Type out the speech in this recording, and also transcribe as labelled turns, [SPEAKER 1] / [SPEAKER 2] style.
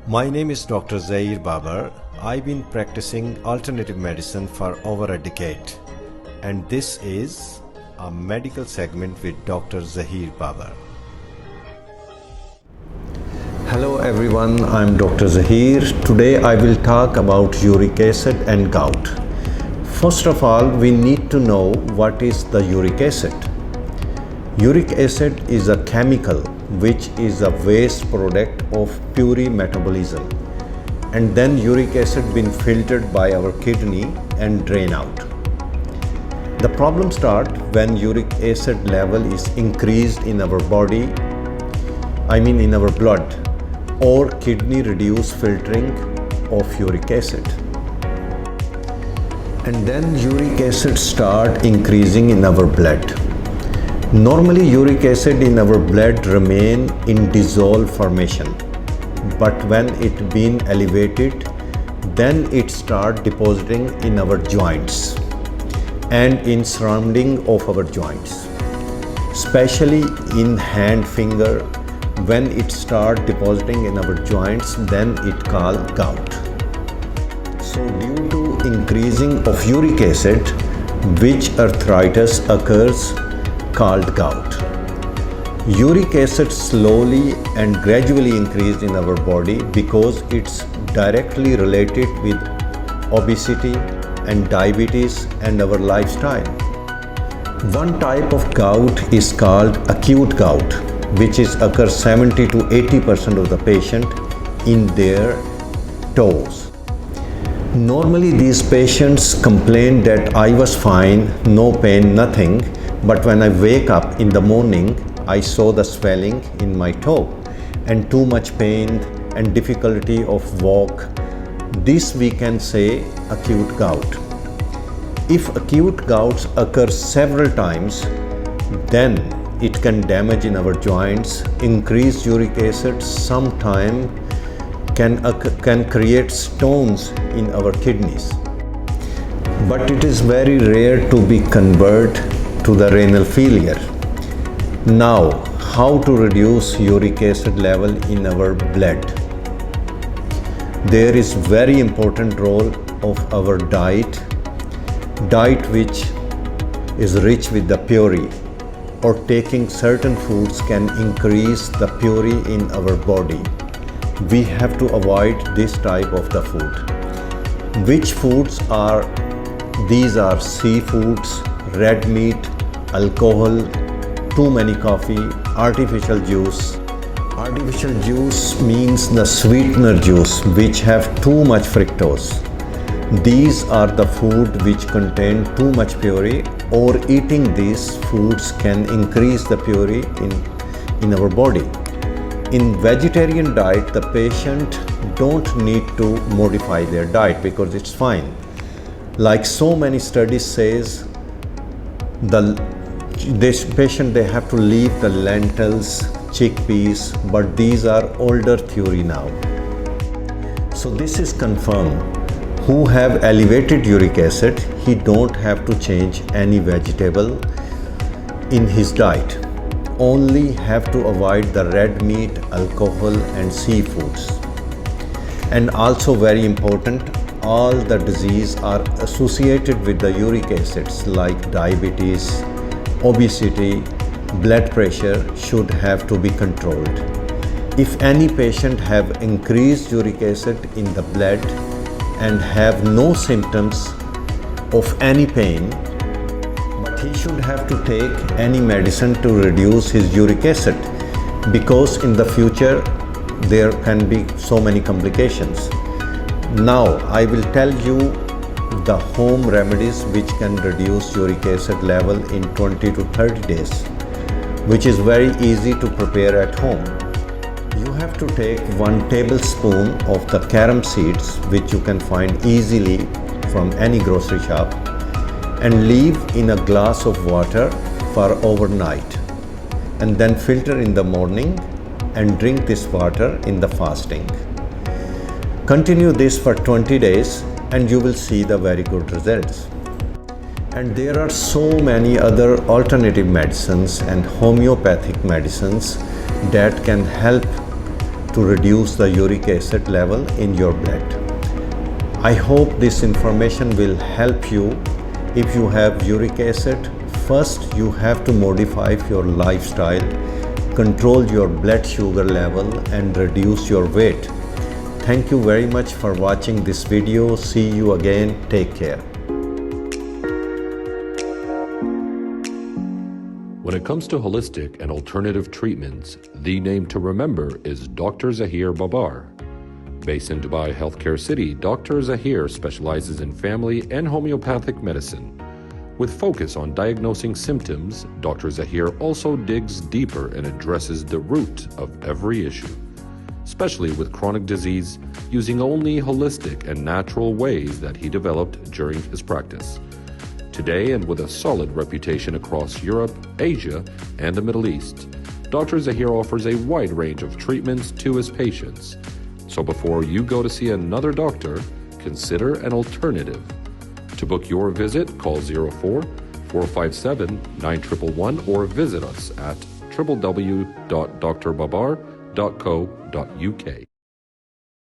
[SPEAKER 1] My name is Dr. Zair Babar. I've been practicing alternative medicine for over a decade, and this is a medical segment with Dr. Zahir Babar. Hello everyone, I'm Dr. Zahir. Today I will talk about uric acid and gout. First of all, we need to know what is the uric acid. Uric acid is a chemical which is a waste product of puree metabolism, and then uric acid been filtered by our kidney and drain out. The problem starts when uric acid level is increased in our body, in our blood, or kidney reduce filtering of uric acid. And then uric acid start increasing in our blood. Normally uric acid in our blood remain in dissolved formation, but when it been elevated, then it start depositing in our joints and in surrounding of our joints, especially in hand finger. When it start depositing in our joints, then it called gout. So due to increasing of uric acid, which arthritis occurs called gout. Uric acid slowly and gradually increased in our body because it's directly related with obesity and diabetes and our lifestyle. One type of gout is called acute gout, which is occurs 70 to 80% of the patient in their toes. Normally these patients complain that I was fine, no pain, nothing, but when I wake up in the morning, I saw the swelling in my toe and too much pain and difficulty of walk. This we can say acute gout. If acute gouts occur several times, then it can damage in our joints, increase uric acid, sometime can create stones in our kidneys. But it is very rare to be converted to the renal failure. Now, how to reduce uric acid level in our blood? There is very important role of our diet which is rich with the puree, or taking certain foods can increase the puree in our body. We have to avoid this type of the food. Which foods are? These are seafoods, red meat, alcohol, too many coffee, artificial juice. Artificial juice means the sweetener juice which have too much fructose. These are the food which contain too much puree, or eating these foods can increase the puree in our body. In vegetarian diet, the patient don't need to modify their diet because it's fine. Like so many studies says, this patient they have to leave the lentils, chickpeas, but these are older theory now. So this is confirmed. Who have elevated uric acid, he don't have to change any vegetable in his diet. Only have to avoid the red meat, alcohol and seafoods. And also very important, all the diseases are associated with the uric acids like diabetes, obesity, blood pressure should have to be controlled. If any patient have increased uric acid in the blood and have no symptoms of any pain, but he should have to take any medicine to reduce his uric acid, because in the future there can be so many complications. Now I will tell you the home remedies which can reduce uric acid level in 20 to 30 days, which is very easy to prepare at home. You have to take 1 tablespoon of the carom seeds, which you can find easily from any grocery shop, and leave in a glass of water for overnight, and then filter in the morning and drink this water in the fasting. Continue this for 20 days and you will see the very good results. And there are so many other alternative medicines and homeopathic medicines that can help to reduce the uric acid level in your blood. I hope this information will help you. If you have uric acid, first you have to modify your lifestyle, control your blood sugar level and reduce your weight. Thank you very much for watching this video. See you again. Take care.
[SPEAKER 2] When it comes to holistic and alternative treatments, the name to remember is Dr. Zahir Babar. Based in Dubai Healthcare City, Dr. Zahir specializes in family and homeopathic medicine. With focus on diagnosing symptoms, Dr. Zahir also digs deeper and addresses the root of every issue, especially with chronic disease, using only holistic and natural ways that he developed during his practice. Today, and with a solid reputation across Europe, Asia, and the Middle East, Dr. Zahir offers a wide range of treatments to his patients. So before you go to see another doctor, consider an alternative. To book your visit, call 04-457-9111 or visit us at www.drbabar.co.uk.